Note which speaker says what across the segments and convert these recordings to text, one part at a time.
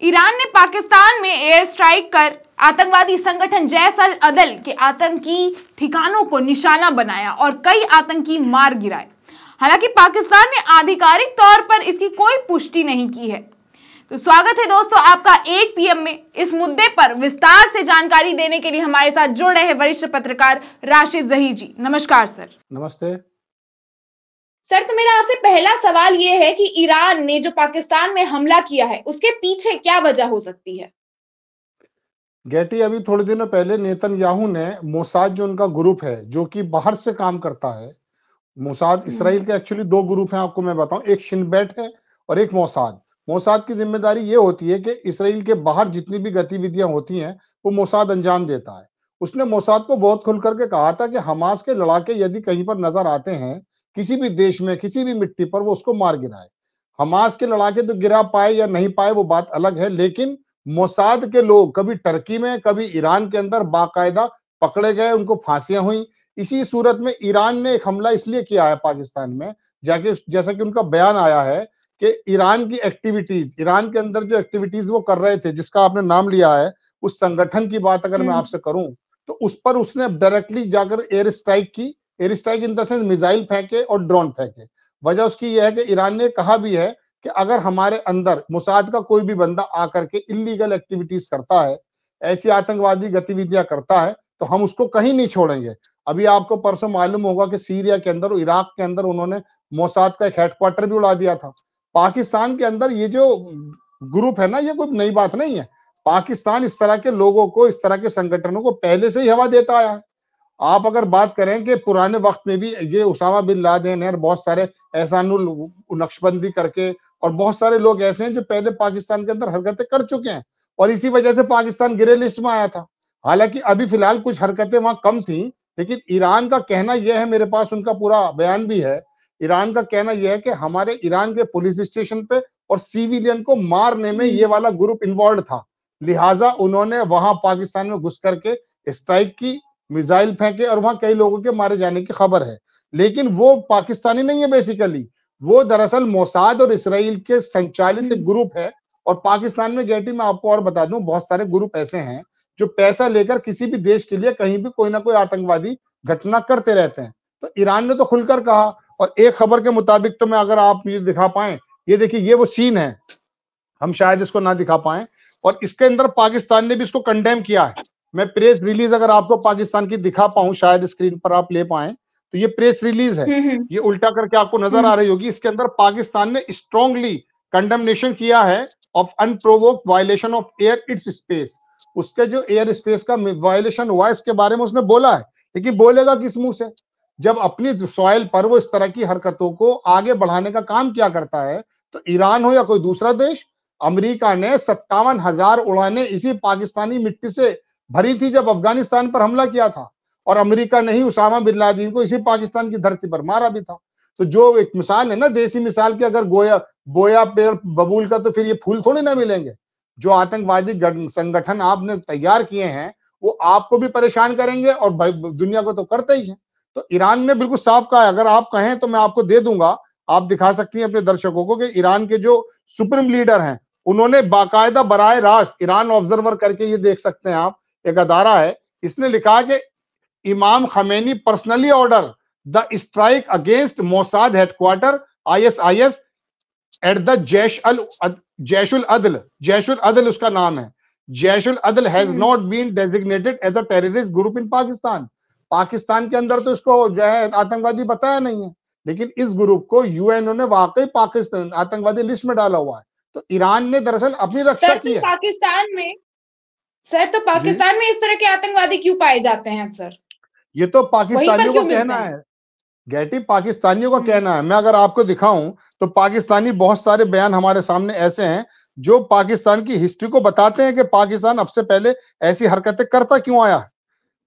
Speaker 1: Iran ने पाकिस्तान में air strike कर आतंकवादी संगठन जैश अल अदल के आतंकी ठिकानों को निशाना बनाया और कई आतंकी मार गिराए। हालांकि पाकिस्तान ने आधिकारिक तौर पर इसकी कोई पुष्टि नहीं की है। तो स्वागत है दोस्तों आपका 8 PM में। इस मुद्दे पर विस्तार से जानकारी देने के लिए हमारे साथ जुड़ रहे हैं वरिष्ठ पत्रकार राशिद जहीर जी। नमस्कार सर।
Speaker 2: नमस्ते
Speaker 1: सर, तो मेरा आपसे पहला सवाल यह है कि ईरान ने जो पाकिस्तान में हमला किया है उसके पीछे क्या वजह हो सकती है?
Speaker 2: गेटी, अभी थोड़े दिनों पहले नेतन्याहू ने मोसाद जो उनका ग्रुप है जो कि बाहर से काम करता है, मोसाद इसराइल के एक्चुअली दो ग्रुप हैं, आपको मैं बताऊं, एक शिनबेट है और एक मोसाद। मोसाद की जिम्मेदारी ये होती है कि इसराइल के बाहर जितनी भी गतिविधियां होती हैं वो मोसाद अंजाम देता है। उसने मोसाद को बहुत खुल करके कहा था कि हमास के लड़ाके यदि कहीं पर नजर आते हैं किसी भी देश में किसी भी मिट्टी पर, वो उसको मार गिराए। हमास के लड़ाके तो गिरा पाए या नहीं पाए वो बात अलग है, लेकिन मोसाद के लोग कभी टर्की में कभी ईरान के अंदर बाकायदा पकड़े गए, उनको फांसियां हुई। इसी सूरत में ईरान ने एक हमला इसलिए किया है पाकिस्तान में, जाके जैसा कि उनका बयान आया है कि ईरान की एक्टिविटीज, ईरान के अंदर जो एक्टिविटीज वो कर रहे थे जिसका आपने नाम लिया है, उस संगठन की बात अगर मैं आपसे करूं तो उस पर उसने डायरेक्टली जाकर एयर स्ट्राइक की। Air strike in the sense missile फेंके और ड्रोन फेंके। वजह उसकी यह है कि ईरान ने कहा भी है कि अगर हमारे अंदर मोसाद का कोई भी बंदा आकर के इलीगल एक्टिविटीज करता है, ऐसी आतंकवादी गतिविधियां करता है, तो हम उसको कहीं नहीं छोड़ेंगे। अभी आपको परसों मालूम होगा कि सीरिया के अंदर, इराक के अंदर उन्होंने मोसाद का एक हेडक्वार्टर भी उड़ा दिया था। पाकिस्तान के अंदर ये जो ग्रुप है ना, ये कोई नई बात नहीं है। पाकिस्तान इस तरह के लोगों को, इस तरह के संगठनों को पहले से ही हवा देता आया है। आप अगर बात करें कि पुराने वक्त में भी ये उसामा बिन लादेन है, बहुत सारे एहसानुल नक्शबंदी करके और बहुत सारे लोग ऐसे हैं जो पहले पाकिस्तान के अंदर हरकतें कर चुके हैं और इसी वजह से पाकिस्तान ग्रे लिस्ट में आया था। हालांकि अभी फिलहाल कुछ हरकतें वहां कम थी, लेकिन ईरान का कहना यह है, मेरे पास उनका पूरा बयान भी है, ईरान का कहना यह है कि हमारे ईरान के पुलिस स्टेशन पे और सिविलियन को मारने में ये वाला ग्रुप इन्वॉल्व था। लिहाजा उन्होंने वहां पाकिस्तान में घुस करके स्ट्राइक की, मिसाइल फेंके और वहां कई लोगों के मारे जाने की खबर है। लेकिन वो पाकिस्तानी नहीं है, बेसिकली वो दरअसल मोसाद और इसराइल के संचालित एक ग्रुप है। और पाकिस्तान में गेटी, मैं आपको और बता दूं, बहुत सारे ग्रुप ऐसे हैं जो पैसा लेकर किसी भी देश के लिए कहीं भी कोई ना कोई आतंकवादी घटना करते रहते हैं। तो ईरान ने तो खुलकर कहा, और एक खबर के मुताबिक तो मैं अगर आप ये दिखा पाए, ये देखिए, ये वो सीन है, हम शायद इसको ना दिखा पाए, और इसके अंदर पाकिस्तान ने भी इसको कंडेम किया है। मैं प्रेस रिलीज अगर आपको पाकिस्तान की दिखा पाऊं, शायद स्क्रीन पर आप ले पाए, तो ये प्रेस रिलीज है, ये उल्टा करके आपको नजर आ रही होगी। इसके अंदर पाकिस्तान ने स्ट्रांगली कंडेमनेशन किया है of unprovoked violation of air it's space. उसके जो एयर स्पेस का वायलेशन हुआ इसके बारे में उसने बोला है, लेकिन बोलेगा किस मुंह से जब अपनी सॉइल पर वो इस तरह की हरकतों को आगे बढ़ाने का काम क्या करता है। तो ईरान हो या कोई दूसरा देश, अमेरिका ने 57,000 उड़ानें इसी पाकिस्तानी मिट्टी से भरी थी जब अफगानिस्तान पर हमला किया था, और अमेरिका ने ही उसामा बिन लादेन को इसी पाकिस्तान की धरती पर मारा भी था। तो जो एक मिसाल है ना, देसी मिसाल की, अगर बोया पेड़ बबूल का तो फिर ये फूल थोड़ी ना मिलेंगे। जो आतंकवादी संगठन आपने तैयार किए हैं वो आपको भी परेशान करेंगे और दुनिया को तो करते ही है। तो ईरान ने बिल्कुल साफ कहा है, अगर आप कहें तो मैं आपको दे दूंगा, आप दिखा सकती हैं अपने दर्शकों को कि ईरान के जो सुप्रीम लीडर हैं उन्होंने बाकायदा बराए रास्त ईरान ऑब्जर्वर करके, ये देख सकते हैं आप, एक अदारा है, इसने लिखा कि Imam Khamenei personally order the strike against Mossad headquarter ISIS at the Jaishul Adl उसका नाम है। Jaishul Adl has not been designated as a terrorist group in Pakistan. Pakistan के अंदर तो इसको जो है आतंकवादी बताया नहीं है, लेकिन इस ग्रुप को UN ने वाकई पाकिस्तान आतंकवादी लिस्ट में डाला हुआ है। तो ईरान ने दरअसल अपनी रक्षा की है।
Speaker 1: पाकिस्तान में इस तरह के आतंकवादी क्यों पाए जाते हैं अक्सर?
Speaker 2: ये तो पाकिस्तानियों का कहना है गेटी, पाकिस्तानियों का कहना है। मैं अगर आपको दिखाऊं तो पाकिस्तानी बहुत सारे बयान हमारे सामने ऐसे हैं जो पाकिस्तान की हिस्ट्री को बताते हैं कि पाकिस्तान अब से पहले ऐसी हरकतें करता क्यों आया है।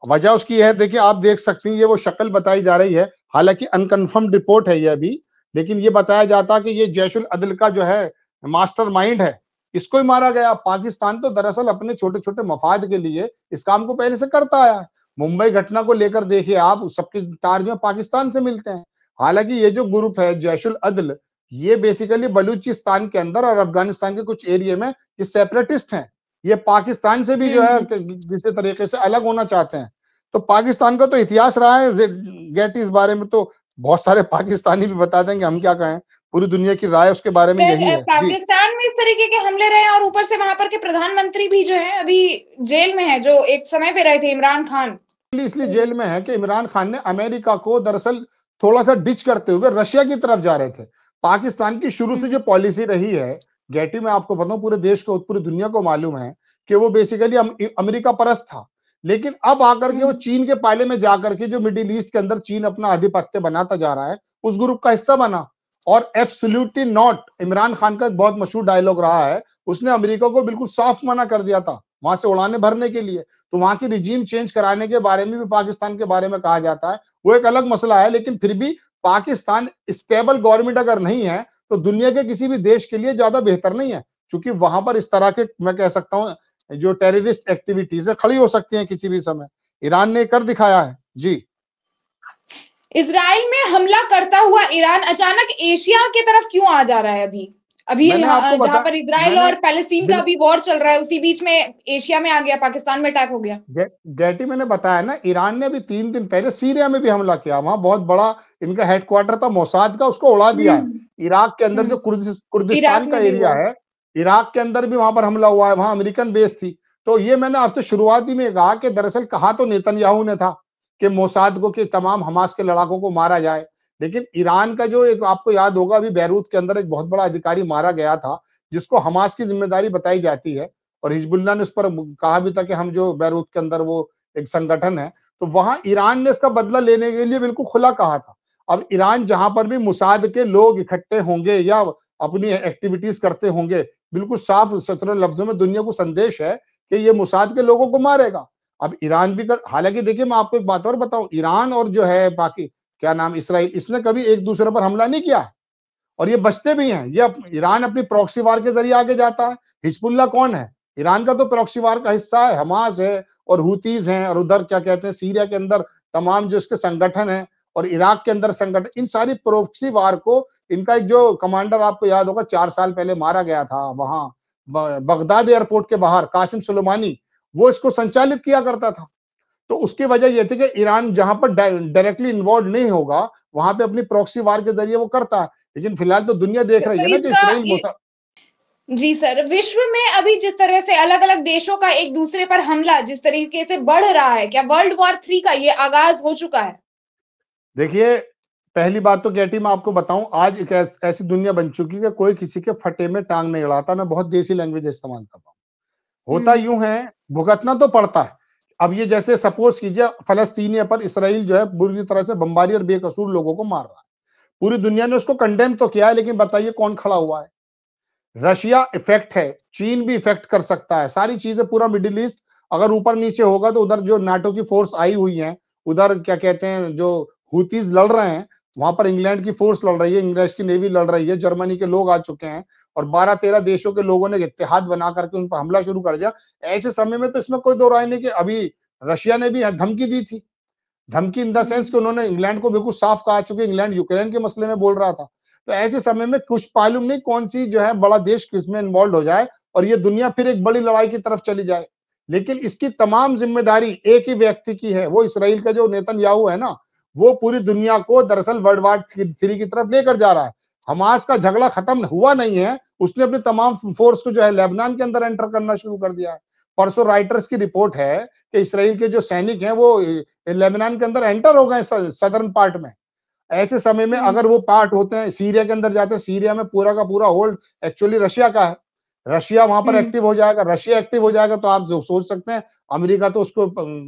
Speaker 2: वजह उसकी है, देखिए आप देख सकती हैं, ये वो शक्ल बताई जा रही है, हालांकि अनकन्फर्म्ड रिपोर्ट है ये अभी, लेकिन ये बताया जाता कि ये जैशुल अदल का जो है मास्टरमाइंड है, इसको ही मारा गया। पाकिस्तान तो दरअसल अपने छोटे छोटे मफाद के लिए इस काम को पहले से करता आया है। मुंबई घटना को लेकर देखिए आप, सबके तार जो पाकिस्तान से मिलते हैं। हालांकि ये जो ग्रुप है जैशुल अदल, ये बेसिकली बलूचिस्तान के अंदर और अफगानिस्तान के कुछ एरिया में ये सेपरेटिस्ट हैं। ये पाकिस्तान से भी जो है किसी तरीके से अलग होना चाहते हैं। तो पाकिस्तान का तो इतिहास रहा है गेटी, इस बारे में तो बहुत सारे पाकिस्तानी भी बता देंगे, हम क्या कहें, पूरी दुनिया की राय उसके बारे में यही है।
Speaker 1: पाकिस्तान में इस तरीके के हमले रहे और ऊपर से वहां पर के प्रधानमंत्री भी जो है अभी जेल में है, जो एक समय पे रहे थे, इमरान खान।
Speaker 2: इसलिए जेल में है कि इमरान खान ने अमेरिका को दरअसल थोड़ा सा डिच करते हुए रशिया की तरफ जा रहे थे। पाकिस्तान की शुरू से जो पॉलिसी रही है गेटी, मैं आपको बताऊं, पूरे देश को, पूरी दुनिया को मालूम है कि वो बेसिकली अमेरिका परस्त था। लेकिन अब आकर के वो चीन के पाले में जाकर के, जो मिडिल ईस्ट के अंदर चीन अपना आधिपत्य बनाता जा रहा है, उस ग्रुप का हिस्सा बना। और एब्सोल्युटली नॉट, इमरान खान का एक बहुत मशहूर डायलॉग रहा है, उसने अमेरिका को बिल्कुल साफ मना कर दिया था वहां से उड़ाने भरने के लिए। तो वहां की रिजीम चेंज कराने के बारे में भी पाकिस्तान के बारे में कहा जाता है, वो एक अलग मसला है। लेकिन फिर भी पाकिस्तान स्टेबल गवर्नमेंट अगर नहीं है तो दुनिया के किसी भी देश के लिए ज्यादा बेहतर नहीं है, क्योंकि वहां पर इस तरह के, मैं कह सकता हूं, जो टेररिस्ट एक्टिविटीज है खड़ी हो सकती हैं किसी भी समय। ईरान ने कर दिखाया है। जी,
Speaker 1: इजराइल में हमला करता हुआ ईरान अचानक एशिया की तरफ क्यों आ जा रहा है? अभी जहां पर इजराइल और पैलेस्टीन का अभी वॉर चल रहा है, उसी बीच में एशिया में आ गया, पाकिस्तान में अटैक हो गया।
Speaker 2: गेटी, मैंने बताया ना, ईरान ने अभी 3 दिन पहले सीरिया में भी हमला किया। वहां बहुत बड़ा इनका हेडक्वार्टर था मोसाद का, उसको उड़ा दिया है। इराक के अंदर जो कुर्दिस्तान का एरिया है, इराक के अंदर भी वहां पर हमला हुआ है, वहां अमेरिकन बेस थी। तो ये मैंने आपसे शुरुआती में कहा कि दरअसल कहा तो नेतन्याहू ने था कि मोसाद को, कि तमाम हमास के लड़ाकों को मारा जाए। लेकिन ईरान का जो एक, आपको याद होगा, अभी बैरूत के अंदर एक बहुत बड़ा अधिकारी मारा गया था, जिसको हमास की जिम्मेदारी बताई जाती है। और हिजबुल्लाह ने उस पर कहा भी था कि हम जो बैरूत के अंदर वो एक संगठन है, तो वहां ईरान ने इसका बदला लेने के लिए बिल्कुल खुला कहा था। अब ईरान जहां पर भी मुसाद के लोग इकट्ठे होंगे या अपनी एक्टिविटीज करते होंगे, बिल्कुल साफ सुथरे लफ्जों में दुनिया को संदेश है कि ये मुसाद के लोगों को मारेगा। अब ईरान भी कर, हालांकि देखिए, मैं आपको एक बात और बताऊं, ईरान और जो है बाकी क्या नाम इसराइल, इसने कभी एक दूसरे पर हमला नहीं किया है और ये बचते भी हैं। ये ईरान अपनी प्रॉक्सी वार के जरिए आगे जाता है। हिजबुल्लाह कौन है? ईरान का तो प्रॉक्सी वार का हिस्सा है, हमास है और हुतीज हैं, और उधर क्या कहते हैं, सीरिया के अंदर तमाम जो इसके संगठन है, और इराक के अंदर संगठन, इन सारी प्रॉक्सी वार को, इनका एक जो कमांडर आपको याद होगा 4 साल पहले मारा गया था वहां बगदाद एयरपोर्ट के बाहर, कासिम सुलेमानी, वो इसको संचालित किया करता था। तो उसकी वजह यह थी कि ईरान जहां पर डायरेक्टली इन्वॉल्व नहीं होगा, वहां पे अपनी प्रॉक्सी वार के जरिए वो करता है। लेकिन फिलहाल तो दुनिया देख रही है ना कि इसराइल
Speaker 1: जी सर, विश्व में अभी जिस तरह से अलग अलग देशों का एक दूसरे पर हमला जिस तरीके से बढ़ रहा है, क्या वर्ल्ड वॉर 3 का ये आगाज हो चुका है? देखिए,
Speaker 2: पहली बात तो गेटी, मैं आपको बताऊं, आज एक ऐसी दुनिया बन चुकी है कि कोई किसी के फटे में टांग नहीं अड़ाता। मैं बहुत देसी लैंग्वेज इस्तेमाल कर रहा हूं। होता यूं है, भुगतना तो पड़ता है। अब ये जैसे सपोज कीजिए फलस्तीनियों पर इसराइल जो है बुरी तरह से बमबारी और बेकसूर लोगों को मार रहा है, पूरी दुनिया ने उसको कंडेम तो किया है, लेकिन बताइए कौन खड़ा हुआ है? रशिया इफेक्ट है, चीन भी इफेक्ट कर सकता है, सारी चीजें, पूरा मिडिल ईस्ट अगर ऊपर नीचे होगा तो उधर जो नाटो की फोर्स आई हुई है, उधर क्या कहते हैं जो हुतीज लड़ रहे हैं, वहां पर इंग्लैंड की फोर्स लड़ रही है, इंग्लैंड की नेवी लड़ रही है, जर्मनी के लोग आ चुके हैं और 12-13 देशों के लोगों ने इत्तेहाद बना करके उन पर हमला शुरू कर दिया। ऐसे समय में तो इसमें कोई दो राय नहीं कि अभी रशिया ने भी धमकी दी थी, धमकी इन द सेंस कि उन्होंने इंग्लैंड को बिल्कुल साफ कहा, चुके इंग्लैंड यूक्रेन के मसले में बोल रहा था। तो ऐसे समय में कुछ मालूम नहीं कौन सी जो है बड़ा देश किसमें इन्वॉल्व हो जाए और ये दुनिया फिर एक बड़ी लड़ाई की तरफ चली जाए। लेकिन इसकी तमाम जिम्मेदारी एक ही व्यक्ति की है, वो इसराइल का जो नेतन्याहू है ना, वो पूरी दुनिया को दरअसल वर्ल्ड वॉर 3 की तरफ लेकर जा रहा है। हमास का झगड़ा खत्म हुआ नहीं है, उसने अपनी तमाम फोर्स को जो है लेबनान के अंदर एंटर करना शुरू कर दिया है। परसों राइटर्स की रिपोर्ट है कि इसराइल के जो सैनिक हैं वो लेबनान के अंदर एंटर हो गए सदर्न पार्ट में। ऐसे समय में अगर वो पार्ट होते हैं, सीरिया के अंदर जाते हैं, सीरिया में पूरा का पूरा होल्ड एक्चुअली रशिया का है। रशिया वहां पर एक्टिव हो जाएगा, रशिया एक्टिव हो जाएगा तो आप जो सोच सकते हैं अमेरिका तो उसको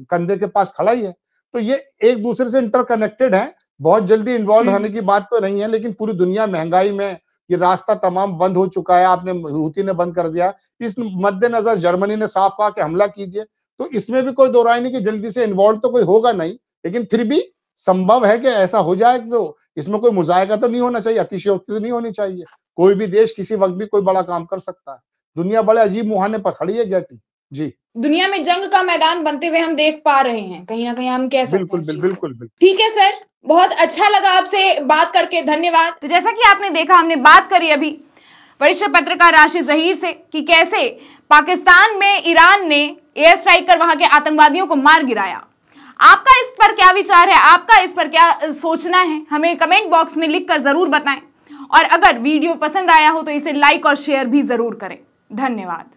Speaker 2: कंधे के पास खड़ा ही है। तो ये एक दूसरे से इंटरकनेक्टेड है, बहुत जल्दी इन्वॉल्व होने की बात तो नहीं है, लेकिन पूरी दुनिया महंगाई में ये रास्ता तमाम बंद हो चुका है, आपने हूती ने बंद कर दिया। इस मद्देनजर जर्मनी ने साफ कहा कि हमला कीजिए, तो इसमें भी कोई दो राय नहीं कि जल्दी से इन्वॉल्व तो कोई होगा नहीं, लेकिन फिर भी संभव है कि ऐसा हो जाए। तो इसमें कोई मुजायका तो नहीं होना चाहिए, अतिशयोक्ति तो नहीं होनी चाहिए। कोई भी देश किसी वक्त भी कोई बड़ा काम कर सकता है। दुनिया बड़े अजीब मुहाने पर खड़ी है गेटी। जी,
Speaker 1: दुनिया में जंग का मैदान बनते हुए हम देख पा रहे हैं, कहीं ना कहीं हम कह सकते हैं।
Speaker 2: बिल्कुल।
Speaker 1: ठीक है सर, बहुत अच्छा लगा आपसे बात करके, धन्यवाद। तो जैसा कि आपने देखा, हमने बात करी अभी वरिष्ठ पत्रकार राशिद ज़हीर से कि कैसे पाकिस्तान में ईरान ने एयर स्ट्राइक कर वहां के आतंकवादियों को मार गिराया। आपका इस पर क्या विचार है, आपका इस पर क्या सोचना है, हमें कमेंट बॉक्स में लिखकर जरूर बताएं। और अगर वीडियो पसंद आया हो तो इसे लाइक और शेयर भी जरूर करें। धन्यवाद।